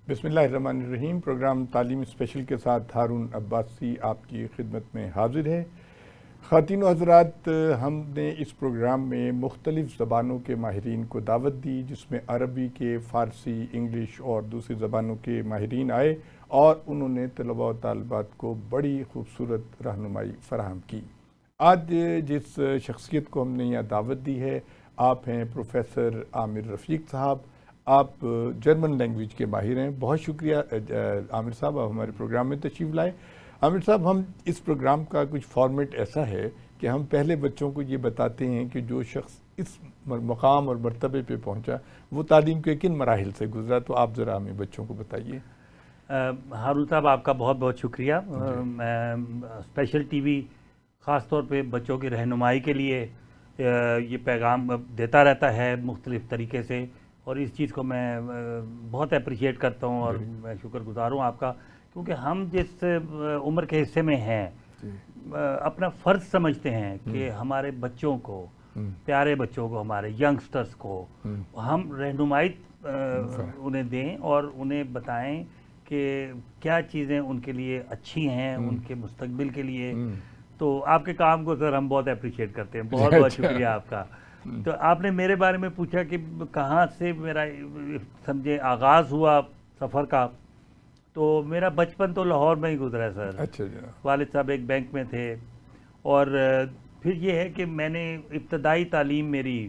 बिस्मिल्लाहिर्रहमानिर्रहीम। प्रोग्राम तालीम स्पेशल के साथ हारून अब्बासी आपकी खिदमत में हाजिर है। ख़वातीन व हज़रात, हमने इस प्रोग्राम में मुख्तलिफ़ ज़बानों के माहिरीन को दावत दी, जिसमें अरबी के, फ़ारसी, इंग्लिश और दूसरी ज़बानों के माहिरीन आए और उन्होंने तलबा व तालिबात को बड़ी खूबसूरत रहनुमाई फ़राहम की। आज जिस शख्सियत को हमने यहाँ दावत दी है, आप हैं प्रोफेसर आमिर रफ़ीक साहब। आप जर्मन लैंग्वेज के माहिर हैं। बहुत शुक्रिया आमिर साहब, आप हमारे प्रोग्राम में तशरीफ़ लाए। आमिर साहब, हम इस प्रोग्राम का कुछ फॉर्मेट ऐसा है कि हम पहले बच्चों को ये बताते हैं कि जो शख्स इस मकाम और मर्तबे पे पहुंचा वो तालीम के किन मराहिल से गुजरा, तो आप ज़रा हमें बच्चों को बताइए। हारून साहब, आपका बहुत बहुत शुक्रिया। मैं स्पेशल टीवी ख़ास तौर पे बच्चों की रहनुमाई के लिए ये पैगाम देता रहता है मुख्तलिफ़ तरीके से, और इस चीज़ को मैं बहुत अप्रिशिएट करता हूँ और मैं शुक्रगुज़ार हूँ आपका, क्योंकि हम जिस उम्र के हिस्से में हैं अपना फ़र्ज़ समझते हैं कि हमारे बच्चों को, प्यारे बच्चों को, हमारे यंगस्टर्स को हम रहनुमाई उन्हें दें और उन्हें बताएं कि क्या चीज़ें उनके लिए अच्छी हैं, उनके मुस्तकबिल के लिए। तो आपके काम को सर हम बहुत अप्रिशिएट करते हैं। बहुत बहुत शुक्रिया आपका। तो आपने मेरे बारे में पूछा कि कहाँ से मेरा समझे आगाज़ हुआ सफ़र का, तो मेरा बचपन तो लाहौर में ही गुजरा है सर। अच्छा। वालिद साहब एक बैंक में थे, और फिर ये है कि मैंने इब्तदाई तालीम मेरी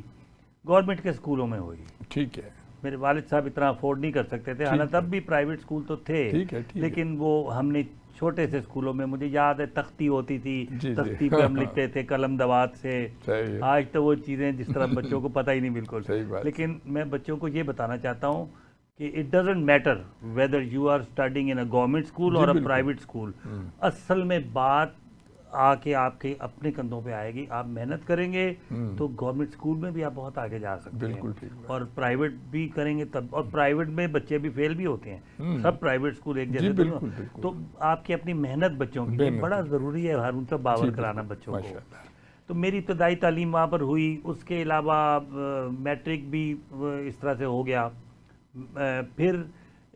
गवर्नमेंट के स्कूलों में हुई। ठीक है। मेरे वालिद साहब इतना अफोर्ड नहीं कर सकते थे, हालांकि तब भी प्राइवेट स्कूल तो थे। ठीक है। लेकिन वो हमने छोटे से स्कूलों में, मुझे याद है तख्ती होती थी, तख्ती पे हम लिखते थे कलम दवात से। आज तो वो चीज़ें जिस तरह बच्चों को पता ही नहीं बिल्कुल। लेकिन मैं बच्चों को ये बताना चाहता हूँ कि it doesn't matter whether you are studying in a government school और अ प्राइवेट स्कूल। असल में बात आके आपके अपने कंधों पे आएगी। आप मेहनत करेंगे तो गवर्नमेंट स्कूल में भी आप बहुत आगे जा सकते हैं, और प्राइवेट भी करेंगे तब। और प्राइवेट में बच्चे भी फेल भी होते हैं, सब प्राइवेट स्कूल एक जैसे तो आपकी अपनी मेहनत बच्चों के लिए बड़ा ज़रूरी है हारून साहब, बावर कराना बच्चों को। तो मेरी इब्तदाई तालीम वहाँ पर हुई। उसके अलावा मैट्रिक भी इस तरह से हो गया। फिर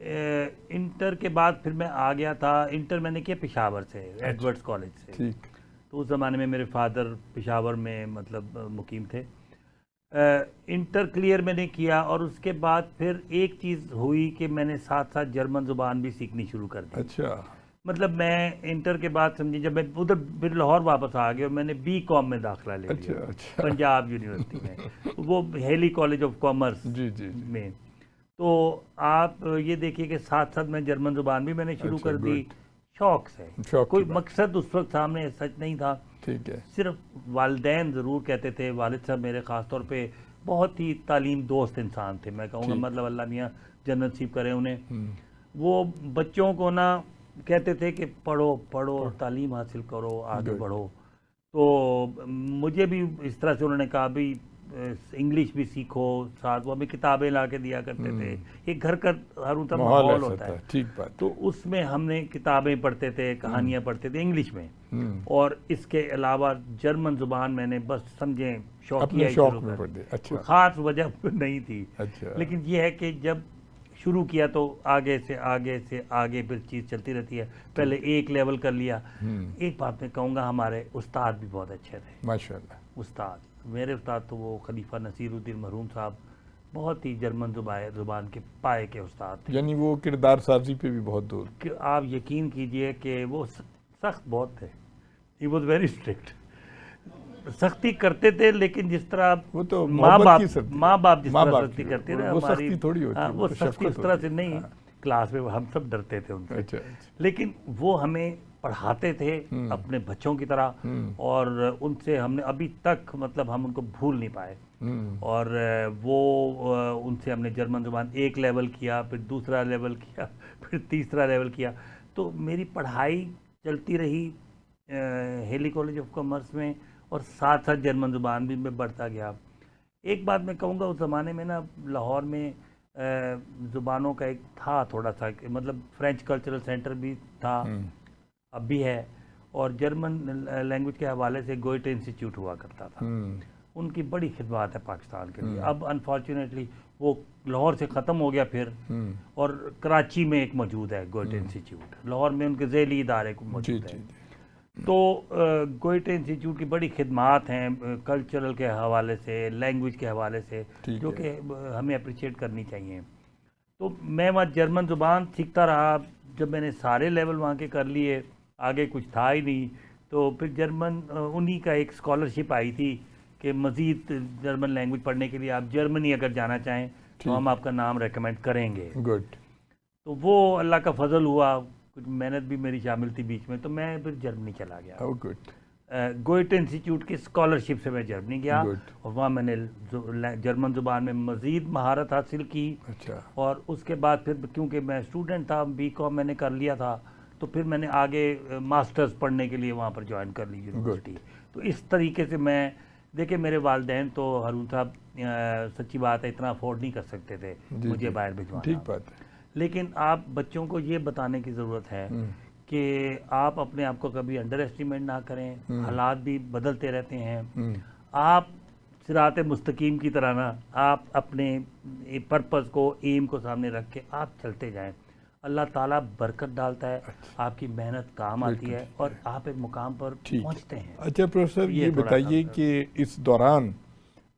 इंटर के बाद फिर मैं आ गया था। इंटर मैंने किया पेशावर से, एडवर्ड्स कॉलेज से। तो उस ज़माने में मेरे फादर पेशावर में मतलब मुकीम थे। इंटर क्लियर मैंने किया, और उसके बाद फिर एक चीज़ हुई कि मैंने साथ साथ जर्मन ज़ुबान भी सीखनी शुरू कर दी। अच्छा। मतलब मैं इंटर के बाद समझी, जब मैं उधर फिर लाहौर वापस आ गया और मैंने BCom में दाखिला ले लिया। अच्छा। पंजाब यूनिवर्सिटी में, वो हेली कॉलेज ऑफ कॉमर्स में। तो आप ये देखिए कि साथ साथ मैं जर्मन ज़ुबान भी मैंने शुरू कर दी, शौक से। कोई मकसद उस वक्त सामने सच नहीं था। ठीक है। सिर्फ वालिदैन ज़रूर कहते थे। वालिद साहब मेरे ख़ास तौर पे बहुत ही तालीम दोस्त इंसान थे, मैं कहूँगा। मतलब अल्लाह मियाँ जन्नत नसीब करे उन्हें। वो बच्चों को ना कहते थे कि पढ़ो पढ़ो, तालीम हासिल करो, आगे बढ़ो। तो मुझे भी इस तरह से उन्होंने कहा भी इंग्लिश भी सीखो, साथ वो हमें किताबें ला के दिया करते थे। एक घर का हारून साहब माहौल होता है। ठीक बात। तो उसमें हमने किताबें पढ़ते थे, कहानियाँ पढ़ते थे इंग्लिश में, और इसके अलावा जर्मन ज़ुबान मैंने बस समझें शौकिया शुरू कर दी। अच्छा। ख़ास वजह नहीं थी। अच्छा। लेकिन ये है कि जब शुरू किया तो आगे से आगे फिर चीज़ चलती रहती है। पहले एक लेवल कर लिया। एक बात मैं कहूँगा, हमारे उस्ताद भी बहुत अच्छे थे माशाअल्लाह। उस्ताद, मेरे उस्ताद तो वो खलीफा नसीरुद्दीन मरहूम साहब बहुत ही जर्मन ज़ुबान के पाए के उस्ताद थे। यानी वो किरदार साजी पे भी बहुत दूर। कि आप यकीन कीजिए कि वो सख्त बहुत थे। He was very strict. सख्ती करते थे, लेकिन जिस तरह वो तो माँ बाप जिस तरह सख्ती करते थे, वो सख्ती थोड़ी होती है, वो सख्ती इस तरह से नहीं। क्लास में हम सब डरते थे उनसे। अच्छा। लेकिन वो हमें पढ़ाते थे अपने बच्चों की तरह, और उनसे हमने अभी तक मतलब हम उनको भूल नहीं पाए। और वो उनसे हमने जर्मन ज़ुबान एक लेवल किया, फिर दूसरा लेवल किया, फिर तीसरा लेवल किया। तो मेरी पढ़ाई चलती रही हेली कॉलेज ऑफ कॉमर्स में, और साथ साथ जर्मन ज़ुबान भी मैं बढ़ता गया। एक बात मैं कहूँगा, उस ज़माने में ना लाहौर में ज़ुबानों का एक था थोड़ा सा, मतलब फ्रेंच कल्चरल सेंटर भी था, अब भी है, और जर्मन लैंग्वेज के हवाले से गोएटे इंस्टीट्यूट हुआ करता था। उनकी बड़ी खिदमत है पाकिस्तान के लिए। अब अनफॉर्चुनेटली वो लाहौर से ख़त्म हो गया फिर, और कराची में एक मौजूद है गोयटे इंस्टीट्यूट, लाहौर में उनके ज़ैली इदारे को मौजूद है। तो गोयटे इंस्टीट्यूट की बड़ी खिदमात हैं कल्चरल के हवाले से, लैंग्वेज के हवाले से, जो कि हमें अप्रिशिएट करनी चाहिए। तो मैं वहाँ जर्मन ज़ुबान सीखता रहा। जब मैंने सारे लेवल वहाँ के कर लिए, आगे कुछ था ही नहीं, तो फिर जर्मन उन्हीं का एक स्कॉलरशिप आई थी कि मज़ीद जर्मन लैंग्वेज पढ़ने के लिए आप जर्मनी अगर जाना चाहें तो हम आपका नाम रेकमेंड करेंगे। गुड। तो वो अल्लाह का फजल हुआ, कुछ मेहनत भी मेरी शामिल थी बीच में, तो मैं फिर जर्मनी चला गया। गुड। गोयटे इंस्टीट्यूट की स्कॉलरशिप से मैं जर्मनी गया, और वहाँ मैंने जर्मन ज़ुबान में मज़ीद महारत हासिल की। अच्छा। और उसके बाद फिर क्योंकि मैं स्टूडेंट था, बीकॉम मैंने कर लिया था, तो फिर मैंने आगे मास्टर्स पढ़ने के लिए वहाँ पर ज्वाइन कर ली यूनिवर्सिटी। तो इस तरीके से मैं, देखिए मेरे वालिदैन तो हारून साहब सच्ची बात है इतना अफोर्ड नहीं कर सकते थे मुझे बाहर भिजवाना। ठीक बात है। लेकिन आप बच्चों को ये बताने की ज़रूरत है कि आप अपने आप को कभी अंडर एस्टिमेट ना करें, हालात भी बदलते रहते हैं। आप सिरात मुस्तकीम की तरह ना, आप अपने पर्पज़ को, एम को सामने रख के आप चलते जाएं। अल्लाह ताला बरकत डालता है, आपकी मेहनत काम आती है और आप एक मुकाम पर पहुंचते हैं। अच्छा प्रोफेसर, ये बताइए कि इस दौरान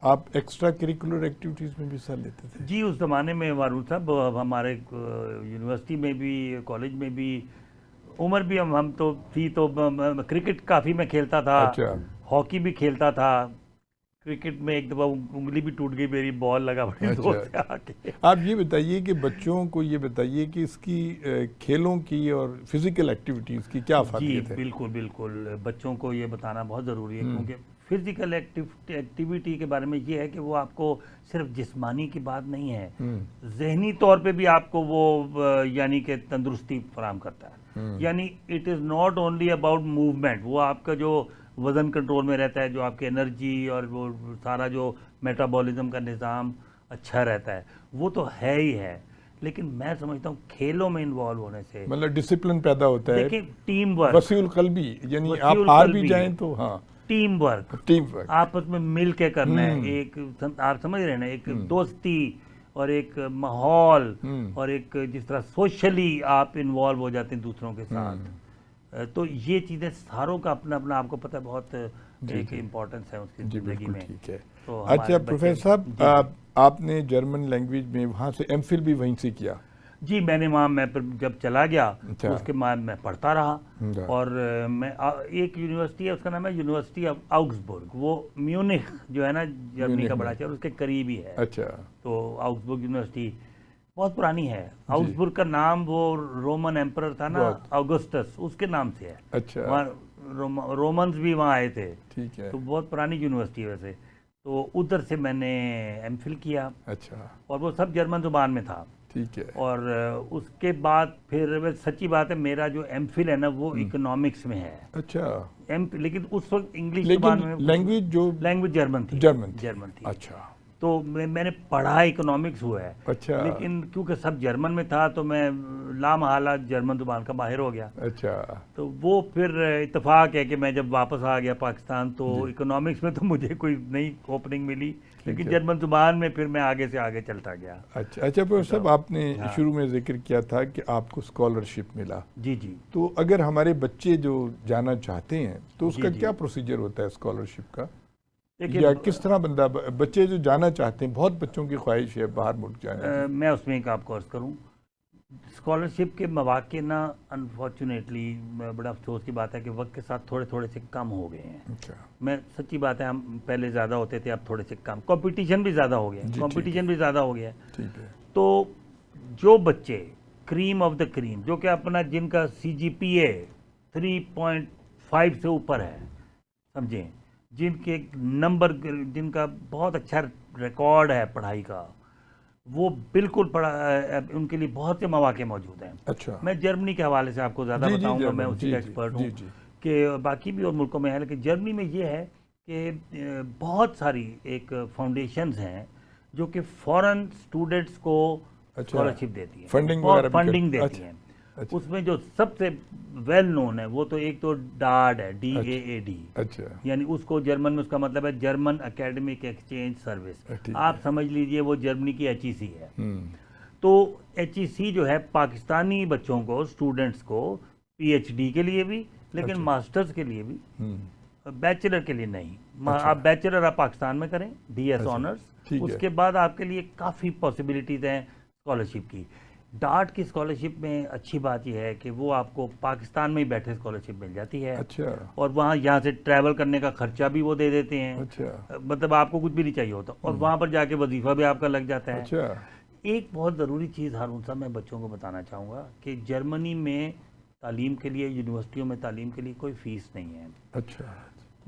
आप एक्स्ट्रा करिकुलर एक्टिविटीज़ में भी हिस्सा लेते थे? जी, उस ज़माने में वारू साहब हमारे यूनिवर्सिटी में भी, कॉलेज में भी, उम्र भी हम तो थी, तो क्रिकेट काफ़ी मैं खेलता था। अच्छा। हॉकी भी खेलता था। क्रिकेट में एक दफ़ा उंगली भी टूट गई मेरी, बॉल लगा बड़ी जोर से आके। आप ये बताइए कि बच्चों को ये बताइए कि इसकी खेलों की और फिजिकल एक्टिविटीज़ की क्या फ़ायदे हैं? बिल्कुल बिल्कुल, बच्चों को ये बताना बहुत ज़रूरी है, क्योंकि फिजिकल एक्टिविटी के बारे में ये है कि वो आपको सिर्फ जिस्मानी की बात नहीं है, जहनी तौर पे भी आपको वो यानी कि तंदुरुस्ती फराहम करता है। यानी it is not only about movement, वो आपका जो वज़न कंट्रोल में रहता है, जो आपकी एनर्जी और वो सारा जो मेटाबॉलिज्म का निज़ाम अच्छा रहता है, वो तो है ही है। लेकिन मैं समझता हूँ खेलों में इन्वॉल्व होने से मतलब डिसिप्लिन पैदा होता है। देखिए टीम वर्क, वसीउल कल्बी, यानी आप हार भी जाएं तो हाँ, टीम वर्क आपस में मिल के करना है। एक आप समझ रहे हैं ना, एक दोस्ती और एक माहौल और एक जिस तरह सोशली आप इन्वॉल्व हो जाते हैं दूसरों के साथ, तो ये चीज़ें सारों का अपना अपना आपको पता है बहुत एक इम्पोर्टेंस है उसकी जिंदगी में। ठीक है। तो अच्छा प्रोफेसर साहब, आपने जर्मन लैंग्वेज में वहाँ से एमफिल भी वहीं से किया? जी, मैंने वहाँ मैं जब चला गया तो उसके बाद मैं पढ़ता रहा, और मैं एक यूनिवर्सिटी है, उसका नाम है यूनिवर्सिटी ऑफ आउग्सबुर्ग। वो म्यूनिख जो है ना जर्मनी का बड़ा शहर, उसके करीब ही है। अच्छा। तो आउग्सबुर्ग यूनिवर्सिटी बहुत पुरानी है। आउग्सबुर्ग का नाम वो रोमन एम्परर था ना, ऑगस्टस, उसके नाम से है। अच्छा। वहाँ रोमन्स भी वहाँ आए थे। ठीक है। तो बहुत पुरानी यूनिवर्सिटी है वैसे। तो उधर से मैंने एमफिल किया। अच्छा। और वो सब जर्मन जुबान में था। ठीक है। और उसके बाद फिर सच्ची बात है, मेरा जो एमफिल है ना वो इकोनॉमिक्स में है। अच्छा। लेकिन उस वक्त इंग्लिश जुबान में लैंग्वेज जर्मन थी। जर्मन थी। अच्छा। तो मैंने पढ़ा इकोनॉमिक्स हुआ है। अच्छा। लेकिन क्योंकि सब जर्मन में था तो मैं लामहला जर्मन जुबान का माहिर हो गया। अच्छा। तो वो फिर इत्तेफाक है कि मैं जब वापस आ गया पाकिस्तान तो इकोनॉमिक्स में तो मुझे कोई नई ओपनिंग मिली, लेकिन जर्मन जुबान में फिर मैं आगे से आगे चलता गया। अच्छा। प्रोफेसर साहब, आपने शुरू में जिक्र किया था कि आपको स्कॉलरशिप मिला। जी जी। तो अगर हमारे बच्चे जो जाना चाहते हैं तो उसका क्या प्रोसीजर होता है स्कॉलरशिप का, या किस तरह बंदा, बच्चे जो जाना चाहते हैं, बहुत बच्चों की ख्वाहिश है बाहर मुल्क जाने मैं उसमें एक आपको अर्ज करूँ, स्कॉलरशिप के मौके ना अनफॉर्चुनेटली बड़ा अफसोस की बात है कि वक्त के साथ थोड़े थोड़े से कम हो गए हैं। अच्छा। मैं सच्ची बात है, हम पहले ज़्यादा होते थे, अब थोड़े से कम। कंपटीशन भी ज़्यादा हो गया, कंपटीशन भी ज़्यादा हो गया। ठीक है। तो जो बच्चे क्रीम ऑफ द क्रीम, जो कि अपना जिनका CGPA 3.5 से ऊपर है, समझें, जिनके नंबर, जिनका बहुत अच्छा रिकॉर्ड है पढ़ाई का, वो बिल्कुल उनके लिए बहुत से मौके मौजूद हैं। अच्छा। मैं जर्मनी के हवाले से आपको ज़्यादा बताऊंगा, मैं उसी का एक्सपर्ट हूँ कि बाकी भी और मुल्कों में है, लेकिन जर्मनी में ये है कि बहुत सारी एक फाउंडेशंस हैं जो कि फॉरेन स्टूडेंट्स को स्कॉलरशिप देती है, फंडिंग देती हैं। अच्छा। उसमें जो सबसे वेल नोन है वो तो एक तो डाड है, DAAD। अच्छा। यानी उसको जर्मन में उसका मतलब है जर्मन एकेडमिक एक्सचेंज सर्विस। आप समझ लीजिए वो जर्मनी की HEC है। तो HEC जो है पाकिस्तानी बच्चों को, स्टूडेंट्स को PhD के लिए भी, लेकिन मास्टर्स के लिए भी, बैचलर के लिए नहीं। आप बैचलर आप पाकिस्तान में करें, DS ऑनर्स, उसके बाद आपके लिए काफ़ी पॉसिबिलिटीज़ हैं स्कॉलरशिप की। डार्ट की स्कॉलरशिप में अच्छी बात यह है कि वो आपको पाकिस्तान में ही बैठे स्कॉलरशिप मिल जाती है। अच्छा। और वहाँ यहाँ से ट्रैवल करने का खर्चा भी वो दे देते हैं। अच्छा। मतलब आपको कुछ भी नहीं चाहिए होता, और वहाँ पर जाके वजीफा भी आपका लग जाता है। अच्छा। एक बहुत ज़रूरी चीज़ हारून साहब मैं बच्चों को बताना चाहूँगा कि जर्मनी में तालीम के लिए, यूनिवर्सिटियों में तालीम के लिए कोई फ़ीस नहीं है। अच्छा।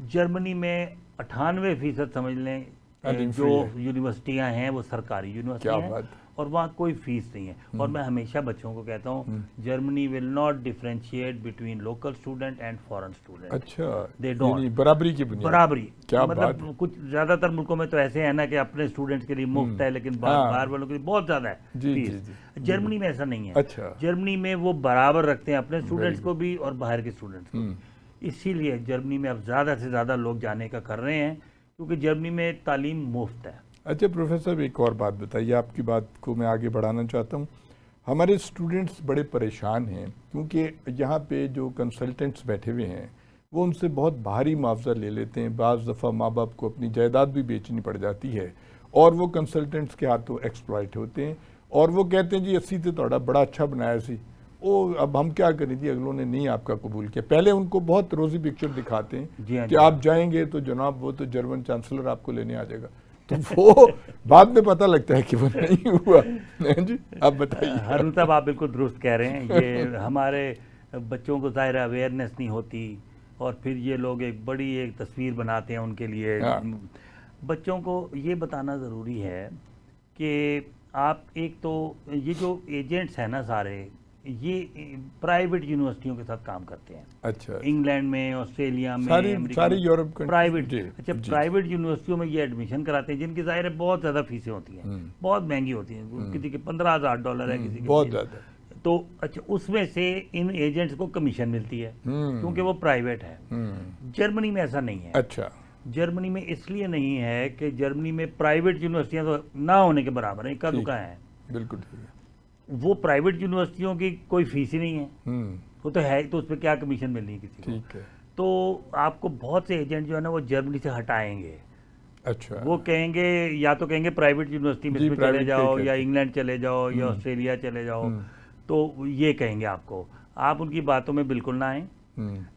जर्मनी में 98% समझ लें जो यूनिवर्सिटियां हैं वो सरकारी यूनिवर्सिटियां हैं, और वहाँ कोई फीस नहीं है। और मैं हमेशा बच्चों को कहता हूँ Germany will not differentiate between local student and foreign student. अच्छा, दे डोंट, बराबरी की बुनियाद, बराबरी। क्या मतलब बात। कुछ ज़्यादातर मुल्कों में तो ऐसे है ना कि अपने स्टूडेंट्स के लिए मुफ्त है, लेकिन बाहर वालों के लिए बहुत ज़्यादा है फीस। जर्मनी में ऐसा नहीं है। अच्छा। जर्मनी में वो बराबर रखते हैं अपने स्टूडेंट्स को भी और बाहर के स्टूडेंट्स को। इसीलिए जर्मनी में अब ज़्यादा से ज़्यादा लोग जाने का कर रहे हैं, क्योंकि जर्मनी में तालीम मुफ्त है। अच्छा प्रोफेसर, एक और बात बताइए, आपकी बात को मैं आगे बढ़ाना चाहता हूँ। हमारे स्टूडेंट्स बड़े परेशान हैं क्योंकि यहाँ पे जो कंसल्टेंट्स बैठे हुए हैं वो उनसे बहुत भारी मुआवजा ले लेते हैं। बाज़ दफ़ा माँ बाप को अपनी जायदाद भी बेचनी पड़ जाती है और वो कंसल्टेंट्स के हाथों एक्सप्लॉइट होते हैं, और वो कहते हैं जी अस्सी तो थोड़ा बड़ा अच्छा बनाया सी, ओ अब हम क्या करें जी, अगलों ने नहीं आपका कबूल किया। पहले उनको बहुत रोजी पिक्चर दिखाते हैं कि आप जाएंगे तो जनाब वो तो जर्मन चांसलर आपको लेने आ जाएगा, तो वो बाद में पता लगता है कि वो नहीं हुआ। जी आप बताइए। हारून साहब आप बिल्कुल दुरुस्त कह रहे हैं। ये हमारे बच्चों को ज़ाहिर अवेयरनेस नहीं होती, और फिर ये लोग एक बड़ी तस्वीर बनाते हैं उनके लिए। बच्चों को ये बताना ज़रूरी है कि आप एक तो ये जो एजेंट्स हैं ना सारे, ये प्राइवेट यूनिवर्सिटियों के साथ काम करते हैं। अच्छा। इंग्लैंड में, ऑस्ट्रेलिया में, सारी यूरोप प्राइवेट। अच्छा, प्राइवेट यूनिवर्सिटियों में ये एडमिशन कराते हैं, जिनकी ज़ाहिर है बहुत ज़्यादा फीसें होती हैं, बहुत महंगी होती हैं। किसी के $15,000 है, किसी के बहुत ज़्यादा। तो अच्छा, उसमें से इन एजेंट्स को कमीशन मिलती है क्योंकि वो प्राइवेट है। जर्मनी में ऐसा नहीं है। अच्छा। जर्मनी में इसलिए नहीं है कि जर्मनी में प्राइवेट यूनिवर्सिटियाँ तो ना होने के बराबर है, इक्का दुक्का है। बिल्कुल ठीक है। वो प्राइवेट यूनिवर्सिटियों की कोई फीस ही नहीं है, वो तो है, तो उस पर क्या कमीशन मिलनी है किसी को। ठीक है। तो आपको बहुत से एजेंट जो है ना वो जर्मनी से हटाएंगे। अच्छा। वो कहेंगे, या तो कहेंगे प्राइवेट यूनिवर्सिटी में चले जाओ, या इंग्लैंड चले जाओ, या ऑस्ट्रेलिया चले जाओ, तो ये कहेंगे आपको। आप उनकी बातों में बिल्कुल ना आए।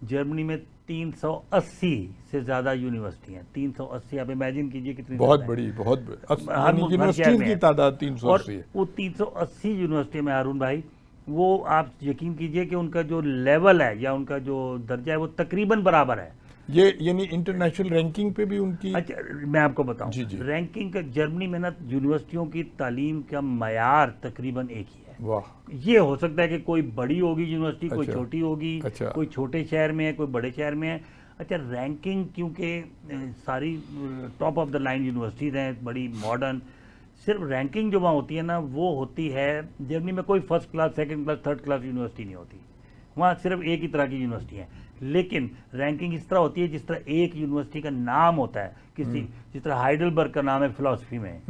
जर्मनी में 380 से ज़्यादा यूनिवर्सिटी हैं। 380, आप इमेजिन कीजिए कितनी बहुत बड़ी यूनिवर्सिटीज़ की तादाद 380 है। वो 380 यूनिवर्सिटी में हारून भाई, वो आप यकीन कीजिए कि उनका जो लेवल है या उनका जो दर्जा है वो तकरीबन बराबर है। ये यानी इंटरनेशनल रैंकिंग पे भी उनकी। अच्छा, मैं आपको बताऊं, रैंकिंग का जर्मनी में ना यूनिवर्सिटियों की तालीम का मयार तकरीबन एक ही है। वाह। ये हो सकता है कि कोई बड़ी होगी यूनिवर्सिटी, कोई छोटी होगी, कोई छोटे शहर में है, कोई बड़े शहर में है। अच्छा, रैंकिंग क्योंकि सारी top of the line universities हैं, बड़ी मॉडर्न, सिर्फ रैंकिंग जो वहाँ होती है ना वो होती है जर्मनी में। कोई first class, second class, third class university नहीं होती वहाँ, सिर्फ एक ही तरह की यूनिवर्सिटी है। लेकिन रैंकिंग इस तरह होती है जिस तरह एक यूनिवर्सिटी का नाम होता है किसी, जिस तरह हाइडेलबर्ग का नाम है फिलॉसफी में,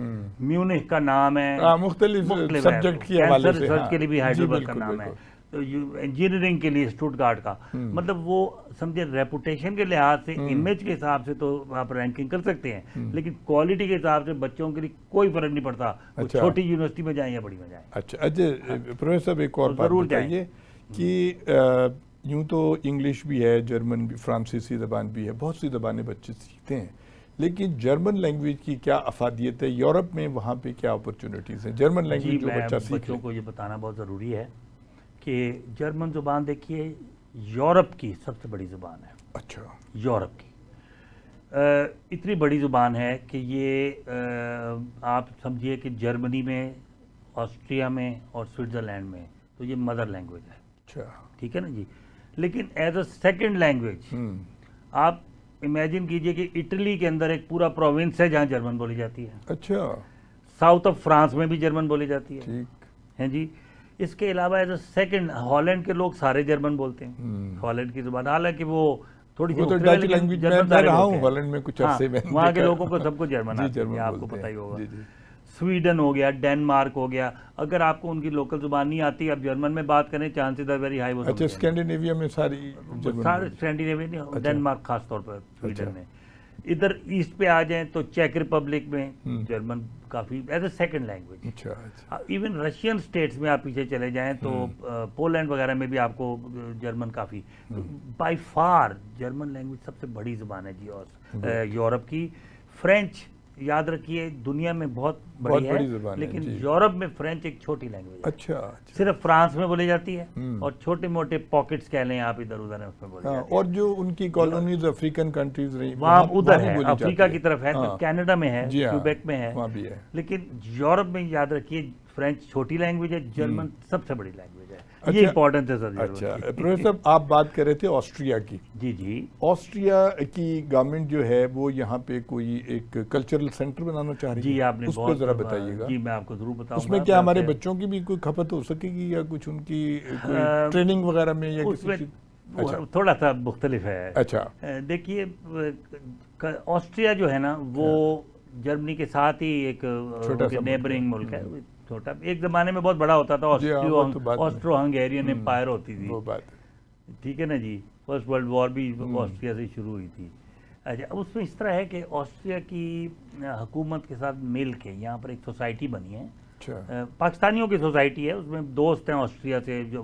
म्यूनिख का नाम है, मुख्तलिफ सब्जेक्ट के हवाले से, रिसर्च के लिए भी हाइडेलबर्ग का नाम है, तो इंजीनियरिंग के लिए स्टुटगार्ट का। मतलब वो समझे रेपुटेशन के लिहाज से, इमेज के हिसाब से तो आप रैंकिंग कर सकते हैं, लेकिन क्वालिटी के हिसाब से बच्चों के लिए कोई फर्क नहीं पड़ता। छोटी यूनिवर्सिटी में जाए या बड़ी में जाए। अच्छा प्रोफेसर, एक और बात बताइए कि यूँ तो इंग्लिश भी है, जर्मन भी, फ्रांसीसी ज़बान भी है, बहुत सी ज़बानें बच्चे सीखते हैं, लेकिन जर्मन लैंग्वेज की क्या अफादियत है यूरोप में, वहाँ पे क्या अपॉर्चुनिटीज़ हैं जर्मन लैंग्वेज जो बच्चा सीख ले? बच्चों को ये बताना बहुत ज़रूरी है कि जर्मन ज़ुबान देखिए यूरोप की सबसे बड़ी ज़ुबान है। अच्छा। यूरोप की इतनी बड़ी ज़ुबान है कि ये आप समझिए कि जर्मनी में, ऑस्ट्रिया में और स्विट्ज़रलैंड में तो ये मदर लैंग्वेज है। अच्छा, ठीक है ना जी। लेकिन एज अ सेकेंड लैंग्वेज आप इमेजिन कीजिए कि इटली के अंदर एक पूरा प्रोविंस है जहाँ जर्मन बोली जाती है। अच्छा। साउथ ऑफ फ्रांस में भी जर्मन बोली जाती है। ठीक है जी। इसके अलावा एज अ सेकंड हॉलैंड के लोग सारे जर्मन बोलते हैं, हॉलैंड की जुबान, हालांकि वो थोड़ी सी डच लैंग्वेज में रहा हूं हॉलैंड में कुछ अरसे में, वहाँ के लोगों को सबको जर्मन आती है, आपको पता ही होगा। स्वीडन हो गया, डेनमार्क हो गया, अगर आपको उनकी लोकल जुबान नहीं आती, आप जर्मन में बात करें, चांसेस आर वेरी हाई वो अच्छा स्कैंडिनेविया में सारे स्कैंडिनेविया, डेनमार्क खास तौर पर, स्वीडन में। इधर ईस्ट पे आ जाएं तो चेक रिपब्लिक में जर्मन काफ़ी as a second language. Even Russian states में आप पीछे चले जाएं तो पोलैंड वगैरह में भी आपको जर्मन काफ़ी, बाय फार जर्मन लैंग्वेज सबसे बड़ी ज़ुबान है जी यूरोप की। फ्रेंच याद रखिए दुनिया में बहुत बड़ी है, लेकिन यूरोप में फ्रेंच एक छोटी लैंग्वेज है। अच्छा। सिर्फ फ्रांस में बोली जाती है और छोटे मोटे पॉकेट्स कह लें आप इधर उधर उसमें बोली जाती है। और जो उनकी कॉलोनीज अफ्रीकन कंट्रीज रही वहाँ उधर है, अफ्रीका की तरफ है, कनाडा में है, क्यूबेक में है, वहाँ भी है। लेकिन यूरोप में याद रखिए फ्रेंच छोटी लैंग्वेज है, जर्मन सबसे बड़ी लैंग्वेज है। ये इंपॉर्टेंट है सर। अच्छा प्रोफेसर साहब, आप बात कर रहे थे ऑस्ट्रिया की। जी जी। ऑस्ट्रिया की गवर्नमेंट जो है वो यहाँ पे कोई एक कल्चरल सेंटर बनाना चाह रही है। जी आपने उस पर जरा बताइएगा। जी मैं आपको जरूर बताऊंगा। उसमें क्या हमारे बच्चों की भी कोई खपत हो सकेगी या कुछ उनकी कोई ट्रेनिंग वगैरह में या उसमें थोड़ा सा मुख्तलिफ है। अच्छा देखिए ऑस्ट्रिया जो है ना वो जर्मनी के साथ ही एक नेबरिंग मुल्क है, छोटा। एक जमाने में बहुत बड़ा होता था, ऑस्ट्रो हंगेरियन एम्पायर होती थी, वो बात ठीक है ना जी। फर्स्ट वर्ल्ड वॉर भी ऑस्ट्रिया से शुरू हुई थी। अच्छा उसमें इस तरह है कि ऑस्ट्रिया की हुकूमत के साथ मिल के यहाँ पर एक सोसाइटी बनी है। अच्छा। पाकिस्तानियों की सोसाइटी है, उसमें दोस्त हैं ऑस्ट्रिया से, जो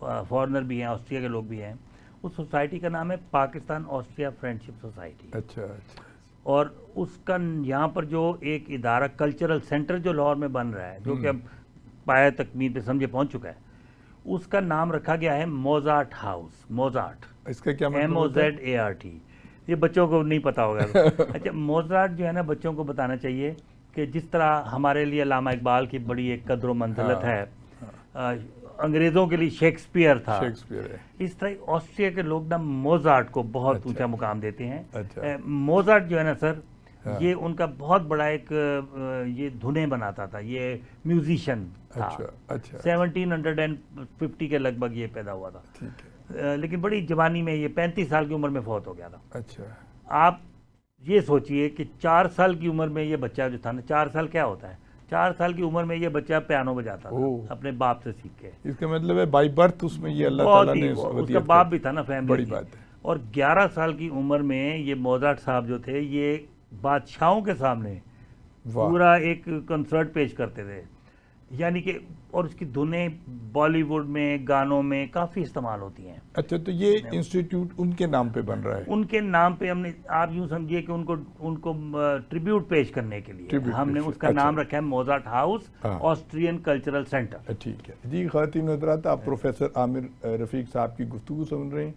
फॉरेनर भी हैं, ऑस्ट्रिया के लोग भी हैं। उस सोसाइटी का नाम है पाकिस्तान ऑस्ट्रिया फ्रेंडशिप सोसाइटी। अच्छा। और उसका यहाँ पर जो एक इदारा कल्चरल सेंटर जो लाहौर में बन रहा है, जो कि अब पाया तकमील पे समझे पहुंच चुका है, उसका नाम रखा गया है मोजार्ट हाउस। मोजार्ट, इसका क्या मतलब? MOZART। ये बच्चों को नहीं पता होगा। अच्छा मोजार्ट जो है ना, बच्चों को बताना चाहिए कि जिस तरह हमारे लिए अल्लामा इकबाल की बड़ी एक कद्र मंजिलत है, अंग्रेजों के लिए शेक्सपियर था, इस तरह ऑस्ट्रिया के लोग ना मोजार्ट को बहुत ऊंचा मुकाम देते हैं। मोजार्ट जो है ना सर, ये उनका बहुत बड़ा एक ये धुनें बनाता था, ये म्यूजिशियन था। 1750 के लगभग ये पैदा हुआ था। लेकिन बड़ी जवानी में, ये 35 साल की उम्र में फौत हो गया था। अच्छा। आप ये सोचिए कि 4 साल की उम्र में ये बच्चा जो था ना, 4 साल क्या होता है, 4 साल की उम्र में ये बच्चा पियानो बजाता था अपने बाप से सीख के। इसका मतलब है बाय बर्थ उसमें ये अल्लाह ताला ने, उसका बाप भी था ना फैमिली, बड़ी बात है। और 11 साल की उम्र में ये मोजार्ट साहब जो थे, ये बादशाहों के सामने पूरा एक कंसर्ट पेश करते थे, यानी कि, और उसकी धुनें बॉलीवुड में गानों में काफ़ी इस्तेमाल होती हैं। अच्छा, तो ये इंस्टीट्यूट उनके नाम पे बन रहा है? उनके नाम पे हमने, आप यूँ समझिए कि उनको ट्रिब्यूट पेश करने के लिए हमने उसका नाम रखा है Mozart house Austrian cultural centre. ठीक है जी। ख़वातीन हज़रात, आप प्रोफेसर आमिर रफ़ीक साहब की गुफ्तगू सुन रहे हैं,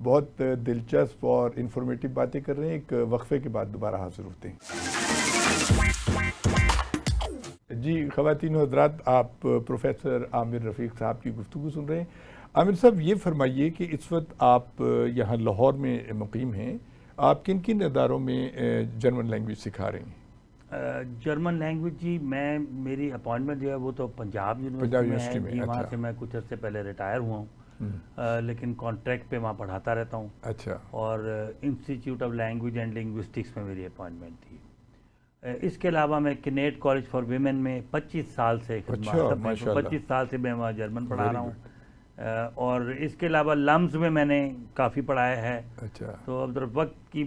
बहुत दिलचस्प और इन्फॉर्मेटिव बातें कर रहे हैं। एक वक्फे के बाद दोबारा हाजिर होते हैं। जी ख़वातीन हज़रात, आप प्रोफेसर आमिर रफ़ीक साहब की गुफ्तगू सुन रहे हैं। आमिर साहब, ये फरमाइए कि इस वक्त आप यहाँ लाहौर में मुकीम हैं, आप किन किन इदारों में जर्मन लैंग्वेज सिखा रहे हैं? जर्मन लैंग्वेज जी, मेरी अपॉइंटमेंट जो है वो तो पंजाब यूनिवर्सिटी में है। वहाँ से मैं कुछ अर्से पहले रिटायर हुआ हूँ, लेकिन कॉन्ट्रैक्ट पे वहाँ पढ़ाता रहता हूँ। अच्छा। और institute of language and linguistics में मेरी अपॉइंटमेंट थी। इसके अलावा मैं किनेट कॉलेज फॉर वीमेन में 25 साल से 25 साल से मैं वहाँ जर्मन पढ़ा रहा हूँ। और इसके अलावा लम्स में मैंने काफ़ी पढ़ाया है। अच्छा। तो अब जरा वक्त की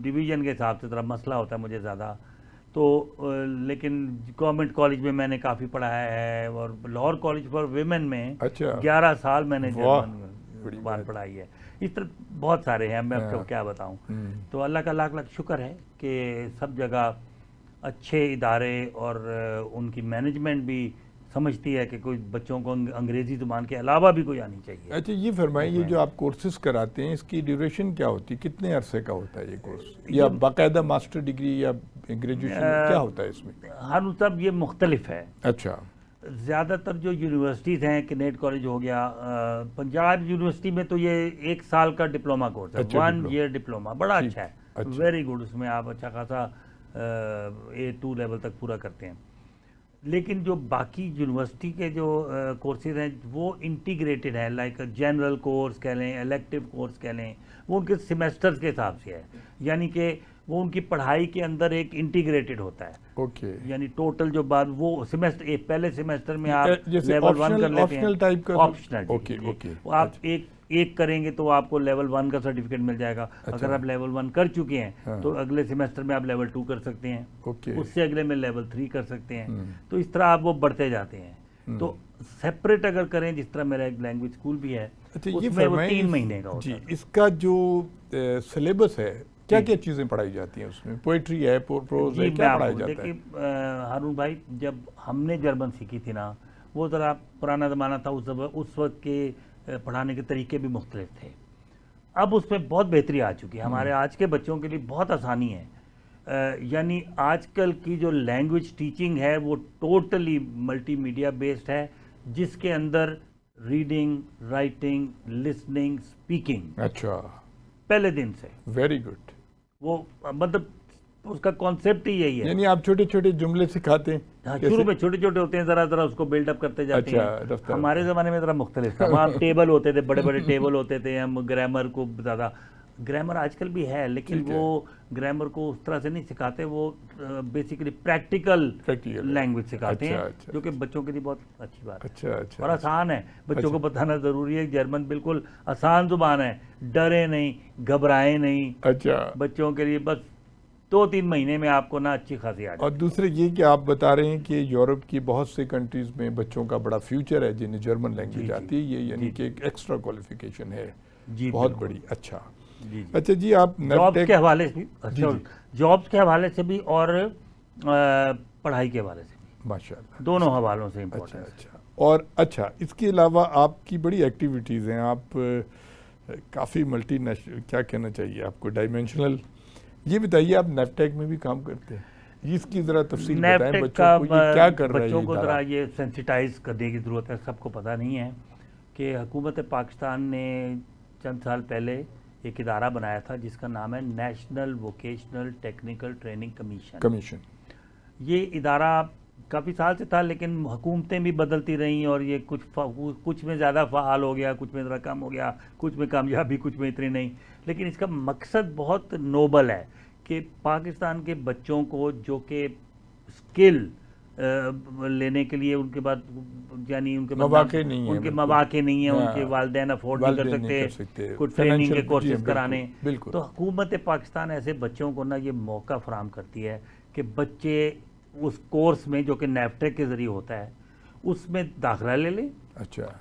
डिवीज़न के हिसाब से ज़रा मसला होता है मुझे ज़्यादा, तो लेकिन गवर्नमेंट कॉलेज में मैंने काफ़ी पढ़ाया है, और लाहौर कॉलेज फॉर वीमेन में 11 साल मैंने जर्मन पढ़ाई है। इस तरह बहुत सारे हैं, मैं आपको क्या बताऊं। तो अल्लाह का लाख लाख शुक्र है कि सब जगह अच्छे इदारे और उनकी मैनेजमेंट भी समझती है कि कोई बच्चों को अंग्रेज़ी ज़ुबान के अलावा भी कोई आनी चाहिए। अच्छा, ये फरमाइए, ये जो आप कोर्सेज कराते हैं इसकी ड्यूरेशन क्या होती है, कितने अरसे का होता है ये कोर्स, या बाकायदा मास्टर डिग्री या ग्रेजुएशन क्या होता है इसमें? हाँ सब ये मुख्तलिफ है। अच्छा। ज़्यादातर जो यूनिवर्सिटीज़ हैं, किनेट कॉलेज हो गया, पंजाब यूनिवर्सिटी में तो ये 1 साल का डिप्लोमा कोर्स है। 1 ईयर डिप्लोमा बड़ा अच्छा है, वेरी गुड। उसमें आप अच्छा खासा A2 लेवल तक पूरा करते हैं। लेकिन जो बाकी यूनिवर्सिटी के जो कोर्सेज हैं वो इंटीग्रेटेड है, लाइक जनरल कोर्स कह लें, इलेक्टिव कोर्स कह लें, वो उनके सेमेस्टर्स के हिसाब से है, यानी कि वो उनकी पढ़ाई के अंदर एक इंटीग्रेटेड होता है। ओके यानी टोटल जो बात वो सेमेस्टर पहले सेमेस्टर में आप लेवल 1 कर लेते हैं, ऑप्शनल। ओके, आप एक करेंगे तो आपको लेवल 1 का सर्टिफिकेट मिल जाएगा। अच्छा। अगर आप लेवल 1 कर चुके हैं, हाँ, तो अगले सेमेस्टर में आप लेवल 2 कर सकते हैं। ओके। उससे अगले में लेवल 3 कर सकते हैं। तो इस तरह आप वो बढ़ते जाते हैं। तो सेपरेट अगर करें, जिस तरह मेरा एक लैंग्वेज स्कूल भी है, अच्छा, उसमें वो 3 महीने का होता है। जी, इसका जो सिलेबस है, क्या क्या चीज़ें पढ़ाई जाती हैं उसमें? पोएट्री है, प्रोज है, क्या पढ़ाया जाता है? देखिए हारून भाई, जब हमने जर्मन सीखी थी ना, वो ज़रा पुराना ज़माना था, उस वक्त के पढ़ाने के तरीके भी मुख्तलिफ थे। अब उसमें बहुत बेहतरी आ चुकी है। हमारे आज के बच्चों के लिए बहुत आसानी है। यानी आजकल की जो लैंग्वेज टीचिंग है वो टोटली मल्टीमीडिया बेस्ड है, जिसके अंदर रीडिंग, राइटिंग, लिसनिंग, स्पीकिंग, अच्छा, पहले दिन से। Very good. वो मतलब उसका कॉन्सेप्ट ही यही है। यानी आप छोटे छोटे जुमले सिखाते हैं? हाँ, शुरू में छोटे छोटे होते हैं, जरा जरा उसको बिल्डअप करते जाते हैं। हमारे ज़माने में ज़रा मुख्तलिफ था। वहाँ टेबल होते थे, बड़े बड़े टेबल होते थे। हम ग्रामर को ज़्यादा, ग्रामर आजकल भी है, लेकिन वो ग्रामर को उस तरह से नहीं सिखाते। वो बेसिकली प्रैक्टिकल लैंग्वेज सिखाते हैं, जो कि बच्चों के लिए बहुत अच्छी बात है। अच्छा, और आसान है, बच्चों को बताना ज़रूरी है। जर्मन बिल्कुल आसान ज़ुबान है, डरे नहीं, घबराए नहीं। अच्छा, बच्चों के लिए बस 2-3 महीने में आपको ना अच्छी खासी आ जाए। और दूसरे ये कि आप बता रहे हैं कि यूरोप की बहुत से कंट्रीज में बच्चों का बड़ा फ्यूचर है जिन्हें जर्मन लैंग्वेज आती है, ये यानी कि एक एक्स्ट्रा क्वालिफिकेशन है जी, बहुत बड़ी। अच्छा जी। अच्छा जी, आप जॉब्स के हवाले से भी, अच्छा, जॉब्स के हवाले से भी और पढ़ाई के हवाले से भी, माशाल्लाह, दोनों हवालों से इम्पोर्टेंट। अच्छा, और अच्छा, इसके अलावा आपकी बड़ी एक्टिविटीज़ हैं, आप काफ़ी मल्टी नेशनल, क्या कहना चाहिए आपको, डायमेंशनल। ये बताइए, आप नेफटेक में भी काम करते हैं, इसकी ज़रा तफसील बताएं बच्चों को, ये क्या कर रहा है? बच्चों को ज़रा ये सेंसिटाइज करने की ज़रूरत है। सबको पता नहीं है कि हुकूमत पाकिस्तान ने चंद साल पहले एक इदारा बनाया था जिसका नाम है national vocational technical training commission. ये इदारा काफ़ी साल से था, लेकिन हुकूमतें भी बदलती रहीं और ये कुछ में ज़्यादा फ़ाल हो गया, कुछ में ज़रा कम हो गया, कुछ में कामयाबी, कुछ में इतनी नहीं। लेकिन इसका मकसद बहुत नोबल है कि पाकिस्तान के बच्चों को जो कि स्किल लेने के लिए उनके बाद, यानी उनके मौके नहीं है, उनके वालिदैन अफोर्ड नहीं कर सकते कुछ ट्रेनिंग के कोर्सेज कराने। तो हुकूमत पाकिस्तान ऐसे बच्चों को ना ये मौका फराहम करती है कि बच्चे उस कोर्स में जो कि नेफटेक के ज़रिए होता है उसमें दाखिला ले लें। अच्छा,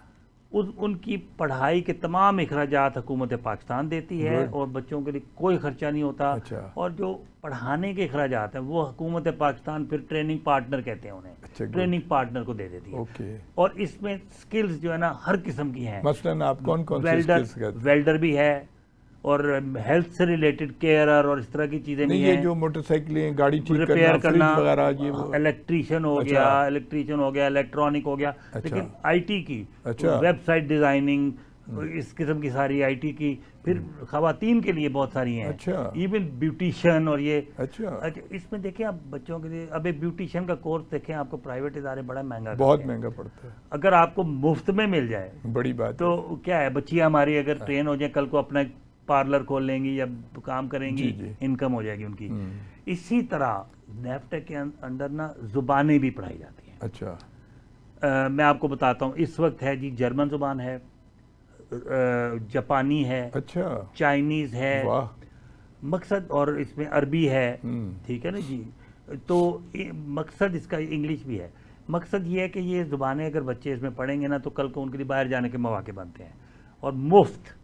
उनकी पढ़ाई के तमाम अखराजात हुकूमत पाकिस्तान देती है और बच्चों के लिए कोई खर्चा नहीं होता। अच्छा। और जो पढ़ाने के अखराजात हैं वो हुकूमत पाकिस्तान फिर ट्रेनिंग पार्टनर कहते हैं उन्हें। अच्छा, ट्रेनिंग पार्टनर को दे देती है। ओके। और इसमें स्किल्स जो है ना हर किस्म की हैं। मसलन आप कौन कौन वेल्डर भी है और हेल्थ से रिलेटेड केयरर और इस तरह की चीज़ें भी हैं। ये जो मोटरसाइकिलें, गाड़ी ठीक रिपेयर करना वगैरह, ये इलेक्ट्रीशियन हो गया, इलेक्ट्रॉनिक हो गया। लेकिन आईटी की, वेबसाइट डिज़ाइनिंग, इस किस्म की सारी आईटी की, फिर खवातीन के लिए बहुत सारी हैं। अच्छा। इवन ब्यूटिशियन और ये। अच्छा, इसमें देखें आप बच्चों के लिए, अब एक ब्यूटिशियन का कोर्स देखें, आपको प्राइवेट इदारे बड़ा महंगा, बहुत महंगा पड़ता है। अगर आपको मुफ्त में मिल जाए बड़ी बात, तो क्या है, बच्चियाँ हमारी अगर ट्रेन हो जाए, कल को अपना पार्लर खोल लेंगी या काम करेंगी, इनकम हो जाएगी उनकी। इसी तरह नेफटेक के अंदर ना जुबानें भी पढ़ाई जाती हैं। अच्छा, मैं आपको बताता हूँ, इस वक्त है जी जर्मन जुबान है, जापानी है, अच्छा, चाइनीज़ है, वाह, मकसद, और इसमें अरबी है, ठीक है ना जी। तो मकसद इसका इंग्लिश भी है। मकसद ये है कि ये ज़ुबानें अगर बच्चे इसमें पढ़ेंगे ना तो कल को उनके लिए बाहर जाने के मौके बनते हैं और मुफ्त।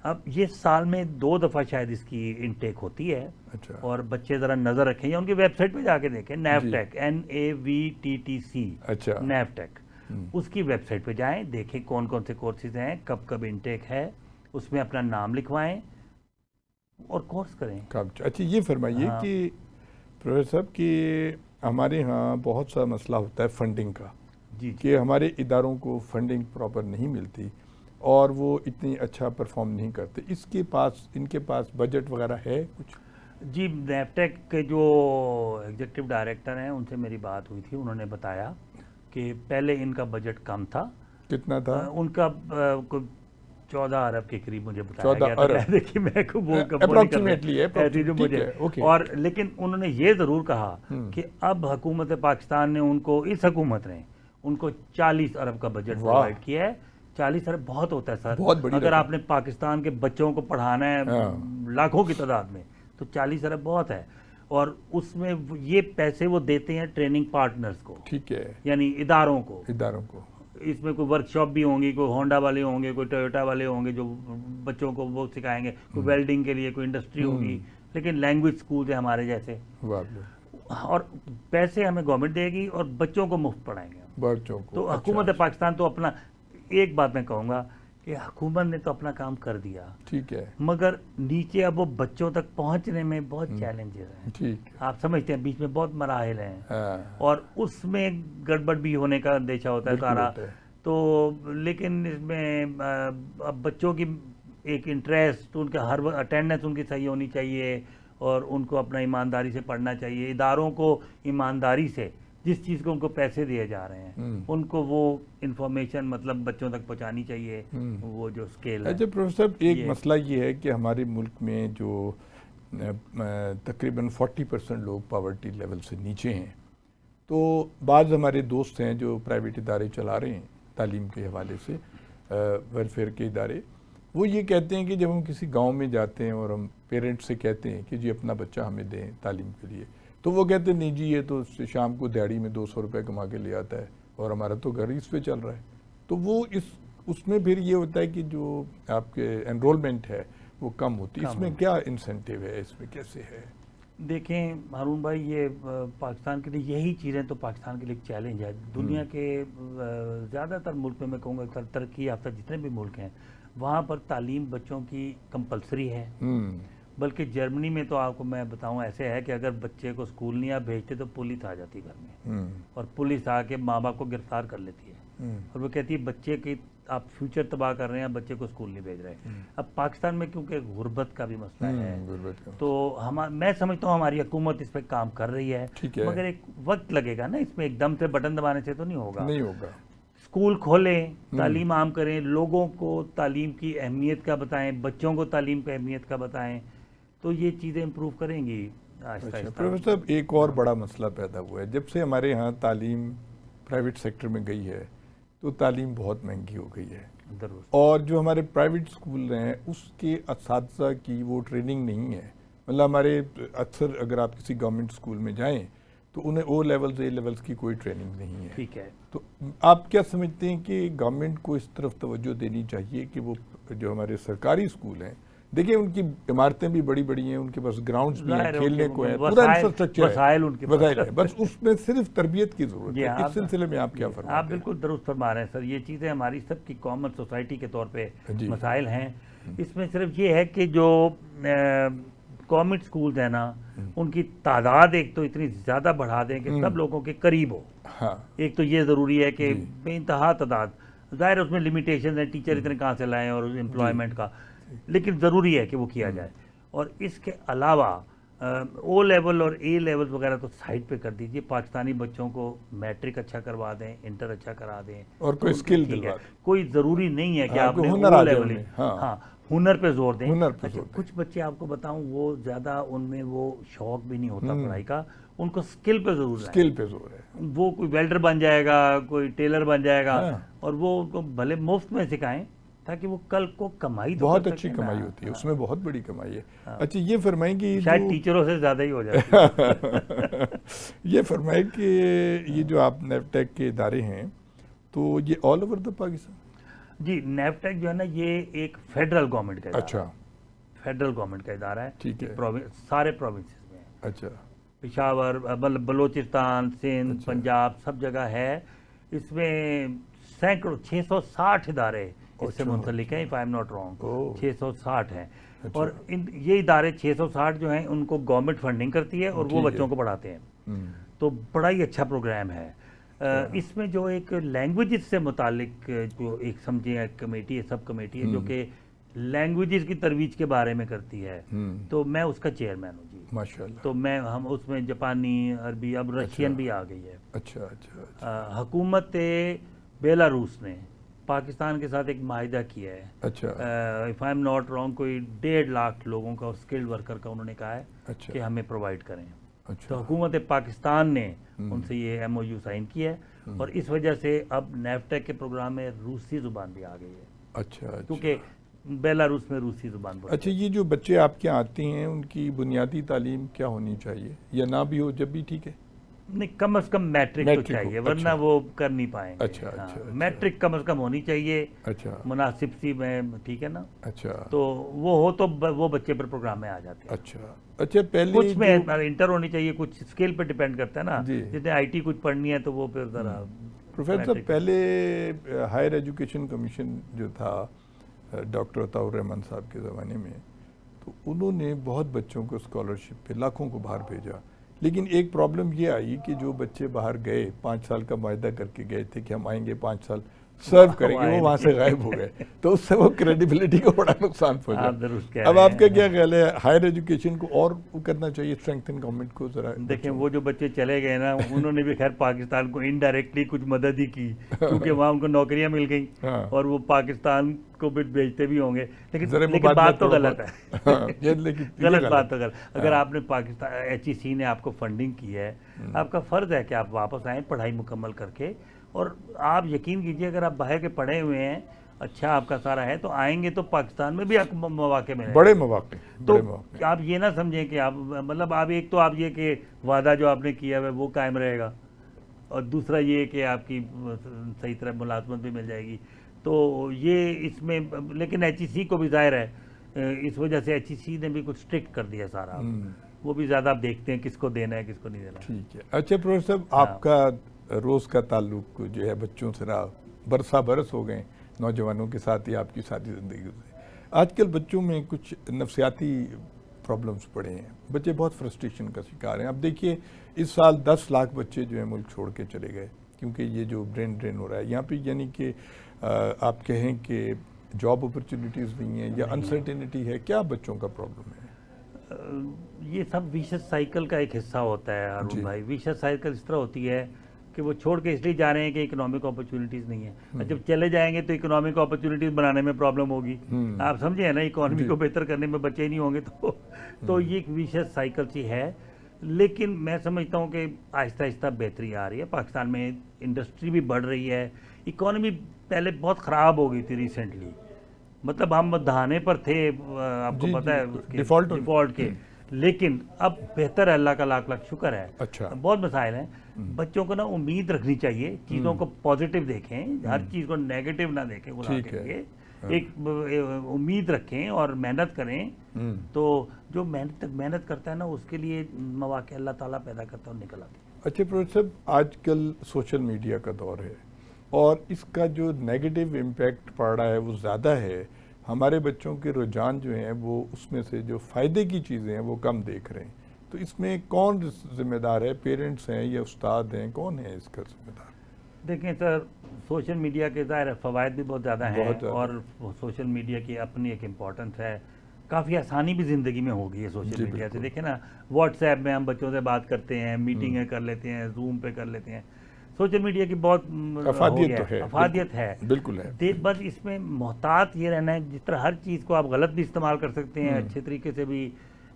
अब ये साल में 2 दफ़ा शायद इसकी इनटेक होती है। अच्छा। और बच्चे ज़रा नज़र रखें या उनकी वेबसाइट पे जाके देखें, नेफटेक, NAVTTC, अच्छा, नेफटेक, उसकी वेबसाइट पे जाएं, देखें कौन कौन से कोर्सेज हैं, कब कब इनटेक है, उसमें अपना नाम लिखवाएं और कोर्स करें। अच्छा, ये फरमाइए कि प्रोफेसर साहब कि हमारे यहाँ बहुत सा मसला होता है फंडिंग का, जी, कि हमारे इदारों को फंडिंग प्रॉपर नहीं मिलती और वो इतनी अच्छा परफॉर्म नहीं करते। इनके पास बजट वगैरह है कुछ? जी, नेफ्टेक के जो एग्जीक्यूटिव डायरेक्टर हैं उनसे मेरी बात हुई थी। उन्होंने बताया कि पहले इनका बजट कम था। कितना था? उनका 14 अरब के करीब मुझे बताया गया था। देखिए मैं को वो अप्रॉक्सीमेटली है, ऐसी जो मुझे और लेकिन उन्होंने ये ज़रूर कहा कि अब हुकूमत पाकिस्तान ने उनको, इस हुकूमत ने उनको 40 अरब का बजट प्रोवाइड किया है। 40 अरब बहुत होता है सर, बहुत बड़ी। अगर आपने पाकिस्तान के बच्चों को पढ़ाना है लाखों की तादाद में, तो 40 अरब बहुत है। और उसमें ये पैसे वो देते हैं ट्रेनिंग पार्टनर्स को, ठीक है, यानी इदारों को। इसमें कोई वर्कशॉप भी होंगी, कोई होंडा वाले होंगे, कोई टोयोटा वाले होंगे जो बच्चों को वो सिखाएंगे, कोई वेल्डिंग के लिए कोई इंडस्ट्री होगी, लेकिन लैंग्वेज स्कूल है हमारे जैसे। और पैसे हमें गवर्नमेंट देगी और बच्चों को मुफ्त पढ़ाएंगे बच्चों को। तो हुकूमत पाकिस्तान तो अपना, एक बात मैं कहूँगा कि हुकूमत ने तो अपना काम कर दिया, ठीक है, मगर नीचे अब वो बच्चों तक पहुंचने में बहुत चैलेंजेस हैं। ठीक, आप समझते हैं, बीच में बहुत मराहिल हैं और उसमें गड़बड़ भी होने का अंदेशा होता है सारा। तो लेकिन इसमें अब बच्चों की एक इंटरेस्ट, उनका हर अटेंडेंस उनकी सही होनी चाहिए और उनको अपना ईमानदारी से पढ़ना चाहिए। इदारों को ईमानदारी से जिस चीज़ को उनको पैसे दिए जा रहे हैं उनको वो इंफॉर्मेशन मतलब बच्चों तक पहुंचानी चाहिए, वो जो स्केल है। अच्छा प्रोफेसर, एक मसला ये है कि हमारे मुल्क में जो तकरीबन 40% लोग पॉवर्टी लेवल से नीचे हैं, तो बाज़ हमारे दोस्त हैं जो प्राइवेट इदारे चला रहे हैं तालीम के हवाले से, वेलफेयर के इदारे, वो ये कहते हैं कि जब हम किसी गांव में जाते हैं और हम पेरेंट्स से कहते हैं कि जी अपना बच्चा हमें दें तालीम के लिए, तो वो कहते हैं नहीं जी ये तो शाम को दिहाड़ी में 200 रुपये कमा के ले आता है और हमारा तो घर इस पे चल रहा है। तो वो उसमें फिर ये होता है कि जो आपके एनरोलमेंट है वो कम होती है। इसमें क्या इंसेंटिव है, इसमें कैसे है? देखें हारून भाई, ये पाकिस्तान के लिए यही चीज़ें तो पाकिस्तान के लिए एक चैलेंज है। दुनिया के ज़्यादातर मुल्क में मैं कहूँगा तरक्की याफ्ता जितने भी मुल्क हैं वहाँ पर तालीम बच्चों की कंपलसरी है। बल्कि जर्मनी में तो आपको मैं बताऊं ऐसे है कि अगर बच्चे को स्कूल नहीं आप भेजते तो पुलिस आ जाती घर में और पुलिस आके माँ बाप को गिरफ्तार कर लेती है और वो कहती है बच्चे की आप फ्यूचर तबाह कर रहे हैं, बच्चे को स्कूल नहीं भेज रहे। अब पाकिस्तान में क्योंकि गुर्बत का भी मसला है, तो मैं समझता हूँ हमारी हुकूमत इस पर काम कर रही है, मगर एक वक्त लगेगा ना, इसमें एकदम से बटन दबाने से तो नहीं होगा। स्कूल खोलें, तालीम आम करें, लोगों को तालीम की अहमियत का बताएं, बच्चों को तालीम की अहमियत का बताएं, तो ये चीज़ें इम्प्रूव करेंगी आहिस्ता आहिस्ता। प्रोफेसर साहब, एक और बड़ा मसला पैदा हुआ है, जब से हमारे यहाँ तालीम प्राइवेट सेक्टर में गई है तो तालीम बहुत महंगी हो गई है और जो हमारे प्राइवेट स्कूल हैं उसके असातिज़ा की वो ट्रेनिंग नहीं है। मतलब हमारे अक्सर अगर आप किसी गवर्नमेंट स्कूल में जाएं तो उन्हें ओ लेवल्स ए लेवल्स की कोई ट्रेनिंग नहीं है। ठीक है, तो आप क्या समझते हैं कि गवर्नमेंट को इस तरफ तवज्जो देनी चाहिए कि वो जो हमारे सरकारी स्कूल हैं, देखिए उनकी इमारतें भी बड़ी बड़ी हैं, उनके पास ग्राउंड्स भी हैं, खेलने को है, पूरा इंफ्रास्ट्रक्चर है, बस उसमें सिर्फ तरबियत की जरूरत है। इस सिलसिले में आप क्या फरमाते हैं? आप बिल्कुल दुरुस्त फरमा रहे हैं सर। ये चीज़ें हमारी सबकी कॉमन सोसाइटी के तौर पे मसाइल हैं। इसमें सिर्फ ये है कि जो गवर्नमेंट स्कूल है ना, उनकी तादाद एक तो इतनी ज़्यादा बढ़ा दें कि सब लोगों के करीब हो। एक तो ये ज़रूरी है कि बेइंतहा तादाद, ज़ाहिर उसमें लिमिटेशन है, टीचर इतने कहाँ से लाएँ और एम्प्लॉयमेंट का, लेकिन ज़रूरी है कि वो किया जाए। और इसके अलावा ओ लेवल और ए लेवल वगैरह तो साइड पे कर दीजिए, पाकिस्तानी बच्चों को मैट्रिक अच्छा करवा दें, इंटर अच्छा करा दें और कोई स्किल दिलवा। कोई ज़रूरी नहीं है कि आपने ओ लेवल ही, हुनर पे जोर दें। अच्छा, कुछ बच्चे आपको बताऊं वो ज़्यादा उनमें वो शौक भी नहीं होता पढ़ाई का, उनको स्किल पे ज़रूर है, स्किल पे जोर है। वो कोई वेल्डर बन जाएगा, कोई टेलर बन जाएगा और वो उनको भले मुफ्त में सिखाएं ताकि वो कल को कमाई, बहुत अच्छी कमाई होती है उसमें, बहुत बड़ी कमाई है। अच्छा, ये फरमाएं कि शायद टीचरों से ज़्यादा ही हो जाती है। ये फरमाएं कि ये जो आप नेफ्टेक के इदारे हैं तो ये ऑल ओवर द पाकिस्तान? जी, नेफ्टेक जो है ना ये एक फेडरल गवर्नमेंट का, अच्छा, फेडरल गवर्नमेंट का इदारा है। ठीक है, सारे प्रोविंसेस में। अच्छा, पेशावर, बलोचिस्तान, सिंध, पंजाब, सब जगह है। इसमें सैकड़ों 660 इदारे इससे मुंसलिक हैं, if I am not wrong, 660 हैं। और ये इदारे 660 जो हैं उनको गवर्नमेंट फंडिंग करती है और वो बच्चों को पढ़ाते हैं। तो बड़ा ही अच्छा प्रोग्राम है। इसमें जो एक लैंग्वेजेस से मुतालिक जो एक समझिए कमेटी है, सब कमेटी है जो कि लैंग्वेजेस की तरवीज के बारे में करती है, तो मैं उसका चेयरमैन हूँ जी। माशाल्लाह। तो हम उसमें जापानी, अरबी, अब रशियन भी आ गई है। अच्छा। हुकूमत बेलारूस ने पाकिस्तान के साथ एक माहिदा किया है। अच्छा। If I am not wrong, कोई 1.5 लाख लोगों का, स्किल्ड वर्कर का उन्होंने कहा है अच्छा। कि हमें प्रोवाइड करें। अच्छा। तो हुकूमत पाकिस्तान ने उनसे ये MOU साइन किया है और इस वजह से अब नेफ्टेक के प्रोग्राम में रूसी ज़ुबान भी आ गई है। अच्छा। क्योंकि बेलारूस में रूसी ज़ुबान बोलते हैं। अच्छा, ये जो बच्चे आपके आते हैं उनकी बुनियादी तालीम क्या होनी चाहिए, या ना भी हो जब भी ठीक है? नहीं, कम से कम मैट्रिक तो चाहिए, वरना वो कर नहीं पाएंगे। अच्छा। मैट्रिक कम से कम होनी चाहिए। अच्छा। मुनासिब सी में, ठीक है ना। अच्छा। तो वो हो तो वो बच्चे पर प्रोग्राम में आ जाते हैं। अच्छा, पहले कुछ में इंटर होनी चाहिए, कुछ स्किल पे डिपेंड करता है ना। जितने IT कुछ पढ़नी है तो वो फिर ज़रा। प्रोफेसर साहब, पहले हायर एजुकेशन कमीशन जो था डॉक्टर अताउर रहमान साहब के ज़माने में, तो उन्होंने बहुत बच्चों को स्कॉलरशिप पे लाखों को बाहर भेजा। लेकिन एक प्रॉब्लम ये आई कि जो बच्चे बाहर गए, 5 साल का वायदा करके गए थे कि हम आएंगे 5 साल सर्व करेंगे, वो वहाँ से गायब हो गए। तो उससे वो क्रेडिबिलिटी को बड़ा नुकसान पहुंचा। अब आपका क्या ख्याल है, हायर एजुकेशन को और करना चाहिए, स्ट्रेंथन गवर्नमेंट को? जरा देखें, वो जो बच्चे चले गए ना, उन्होंने भी खैर पाकिस्तान को इनडायरेक्टली कुछ मदद ही की, क्योंकि वहाँ उनको नौकरियाँ मिल गई और वो पाकिस्तान को भी भेजते भी होंगे। लेकिन बात तो गलत है। गलत बात तो गलत। अगर आपने पाकिस्तान HEC ने आपको फंडिंग की है, आपका फ़र्ज़ है कि आप वापस आएँ पढ़ाई मुकम्मल करके। और आप यकीन कीजिए, अगर आप बाहर के पढ़े हुए हैं, अच्छा आपका सारा है, तो आएंगे तो पाकिस्तान में भी आपको मौके मिलेंगे, बड़े मौके। तो आप ये ना समझें कि आप, मतलब आप एक तो आप ये कि वादा जो आपने किया है वो कायम रहेगा, और दूसरा ये कि आपकी सही तरह मुलाजमत भी मिल जाएगी। तो ये इसमें, लेकिन HEC को भी जाहिर है, इस वजह से HEC ने भी कुछ स्ट्रिक्ट कर दिया सारा। वो भी ज़्यादा आप देखते हैं किसको देना है किसको नहीं देना। ठीक है। अच्छा प्रोफेसर साहब, आपका रोज़ का ताल्लुक जो है बच्चों से रहा, बरस हो गए नौजवानों के साथ ही आपकी साथी ज़िंदगी से। आजकल बच्चों में कुछ नफ्सियाती प्रॉब्लम्स पड़े हैं, बच्चे बहुत फ्रस्ट्रेशन का शिकार हैं। अब देखिए, इस साल 10 लाख बच्चे जो है मुल्क छोड़ के चले गए, क्योंकि ये जो ब्रेन ड्रेन हो रहा है यहाँ पे, यानी कि आप कहें कि जॉब अपॉर्चुनिटीज़ नहीं है या अनसर्टेनिटी है, क्या बच्चों का प्रॉब्लम है? ये सब विशेष साइकिल का एक हिस्सा होता है हारून भाई। विशेष साइकिल इस तरह होती है कि वो छोड़ के इसलिए जा रहे हैं कि इकोनॉमिक अपॉर्चुनिटीज़ नहीं है, और जब चले जाएंगे तो इकोनॉमिक अपॉर्चुनिटीज़ बनाने में प्रॉब्लम होगी। आप समझे ना, इकोनॉमी को बेहतर करने में बच्चे नहीं होंगे तो ये एक विशेष साइकिल सी है। लेकिन मैं समझता हूँ कि आहिस्ता आहिस्ता बेहतरी आ रही है। पाकिस्तान में इंडस्ट्री भी बढ़ रही है। इकोनॉमी पहले बहुत ख़राब हो गई थी रिसेंटली, मतलब हम दहाने पर थे, आपको पता है, उसके डिफ़ॉल्ट के। लेकिन अब बेहतर है, अल्लाह का लाख लाख शुक्र है। अच्छा। बहुत मसाइल हैं। बच्चों को ना उम्मीद रखनी चाहिए, चीज़ों को पॉजिटिव देखें, हर चीज़ को नेगेटिव ना देखें। खुदा के लिए एक उम्मीद रखें और मेहनत करें। तो जो मेहनत करता है ना, उसके लिए मौके अल्लाह ताला पैदा करता है और निकल आते हैं। अच्छा प्रोफेसर साहब, आजकल सोशल मीडिया का दौर है और इसका जो नेगेटिव इम्पैक्ट पड़ रहा है वो ज़्यादा है। हमारे बच्चों के रुझान जो हैं वो उसमें से जो फ़ायदे की चीज़ें हैं वो कम देख रहे हैं। तो इसमें कौन जिम्मेदार है, पेरेंट्स हैं या उस्ताद हैं, कौन है इसका जिम्मेदार? देखें सर, सोशल मीडिया के ज़ाहिर फ़वाइद भी बहुत ज़्यादा हैं और सोशल मीडिया की अपनी एक इम्पोर्टेंस है। काफ़ी आसानी भी ज़िंदगी में हो गई है सोशल मीडिया से। देखें ना, व्हाट्सएप में हम बच्चों से बात करते हैं, मीटिंगें कर लेते हैं, जूम पे कर लेते हैं। सोशल मीडिया की बहुत अफादियत है, बिल्कुल है। बस इसमें मोहतात ये रहना है, जिस तरह हर चीज़ को आप गलत भी इस्तेमाल कर सकते हैं, अच्छे तरीके से भी।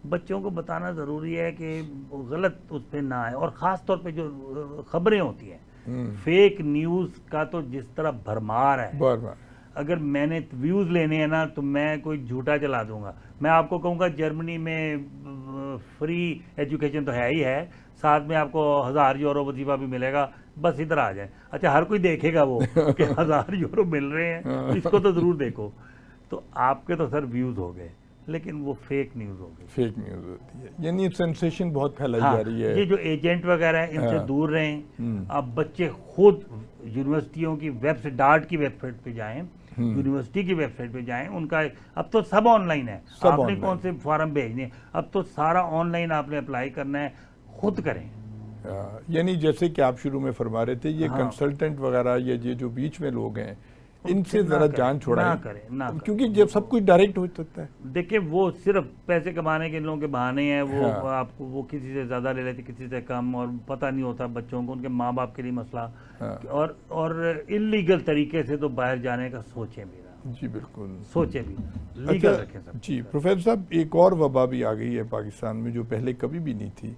बच्चों को बताना ज़रूरी है कि गलत उस पर ना आए। और ख़ास तौर पे जो ख़बरें होती हैं, फेक न्यूज़ का तो जिस तरह भरमार है, अगर मैंने व्यूज़ लेने हैं ना तो मैं कोई झूठा चला दूंगा। मैं आपको कहूँगा जर्मनी में फ्री एजुकेशन तो है ही है, साथ में आपको 1000 यूरो वजीफा भी मिलेगा, बस इधर आ जाए। अच्छा, हर कोई देखेगा वो कि 1000 यूरो मिल रहे हैं, इसको तो ज़रूर देखो। तो आपके तो सर व्यूज़ हो गए, लेकिन वो फेक न्यूज़ हो गई। फेक न्यूज़ होती है, यानी सेंसेशन बहुत फैलाई जा रही है। ये जो एजेंट वगैरह हैं, इनसे दूर रहें। अब बच्चे खुद यूनिवर्सिटियों की वेबसाइट, डार्ट की वेबसाइट पे जाएं, यूनिवर्सिटी की वेबसाइट पे जाएं। उनका अब तो सब ऑनलाइन है, आपने कौन से फॉर्म भेजने, अब तो सारा ऑनलाइन आपने अप्लाई करना है, खुद करें। यानी जैसे कि आप शुरू में फरमा रहे थे, ये कंसल्टेंट वगैरह या ये जो बीच में लोग हैं, इनसे जरा जान छोड़ाएं, ना करें, क्योंकि जब सब कुछ डायरेक्ट हो सकता है। देखिए वो सिर्फ पैसे कमाने के लोगों के बहाने हैं, वो आपको वो किसी से ज़्यादा ले लेते, किसी से कम, और पता नहीं होता बच्चों को, उनके माँ बाप के लिए मसला। और इलीगल तरीके से तो बाहर जाने का सोचें भी ना। जी बिल्कुल, सोचें भी, लीगल रखें सब। जी प्रोफेसर साहब, एक और वबा भी आ गई है पाकिस्तान में जो पहले कभी भी नहीं थी,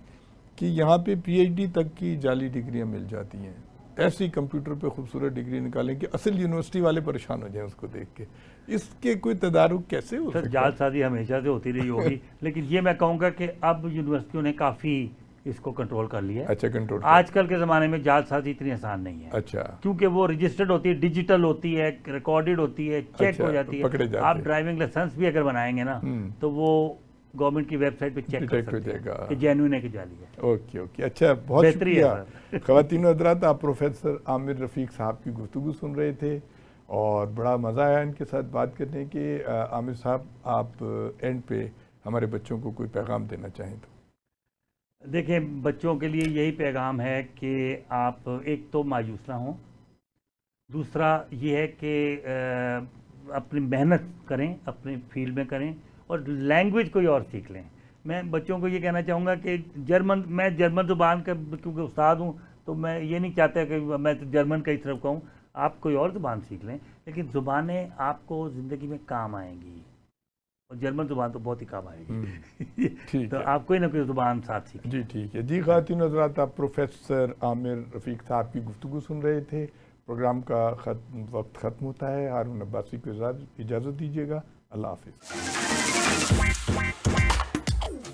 कि यहाँ पे PhD तक की जाली डिग्रियाँ मिल जाती हैं। ऐसी कंप्यूटर पे खूबसूरत डिग्री निकालें कि असल यूनिवर्सिटी वाले परेशान हो जाएं उसको देख के। इसके कोई तदारुक कैसे हो सकता है? जालसाजी हमेशा से होती रही होगी लेकिन ये मैं कहूँगा कि अब यूनिवर्सिटियों ने काफ़ी इसको कंट्रोल कर लिया है। अच्छा, कंट्रोल। आजकल के ज़माने में जालसाजी इतनी आसान नहीं है। अच्छा, क्योंकि वो रजिस्टर्ड होती है, डिजिटल होती है, रिकॉर्डेड होती है, चेक हो जाती है। आप ड्राइविंग लाइसेंस भी अगर बनाएंगे ना तो वो गवर्नमेंट की वेबसाइट पे चेक कर सकते हैं कि जेन्युइन है कि जाली है। ओके ओके, अच्छा, बहुत शुक्रिया। ख़वातीन और हज़रात, आप प्रोफेसर आमिर रफ़ीक साहब की गुफ्तगू सुन रहे थे और बड़ा मज़ा आया इनके साथ बात करने के। आमिर साहब, आप एंड पे हमारे बच्चों को कोई पैगाम देना चाहें तो? देखिए, बच्चों के लिए यही पैगाम है कि आप एक तो मायूस ना हों, दूसरा ये है कि अपनी मेहनत करें, अपने फील्ड में करें, और लैंग्वेज कोई और सीख लें। मैं बच्चों को ये कहना चाहूँगा कि मैं जर्मन ज़ुबान का क्योंकि उस्ताद हूँ, तो मैं ये नहीं चाहता कि मैं तो जर्मन का ही तरफ कहूँ। आप कोई और ज़ुबान सीख लें, लेकिन ज़ुबानें आपको ज़िंदगी में काम आएंगी, और जर्मन ज़ुबान तो बहुत ही काम आएगी। ठीक तो है, आप कोई ना कोई ज़ुबान साथ सीखें। जी ठीक है। जी ख़वातीन हज़रात, आप प्रोफेसर आमिर रफ़ीक साहब की गुफ्तगू सुन रहे थे। प्रोग्राम का वक्त ख़त्म होता है। हारून अब्बासी को इजाज़त दीजिएगा। अल्लाह हाफ़िज़।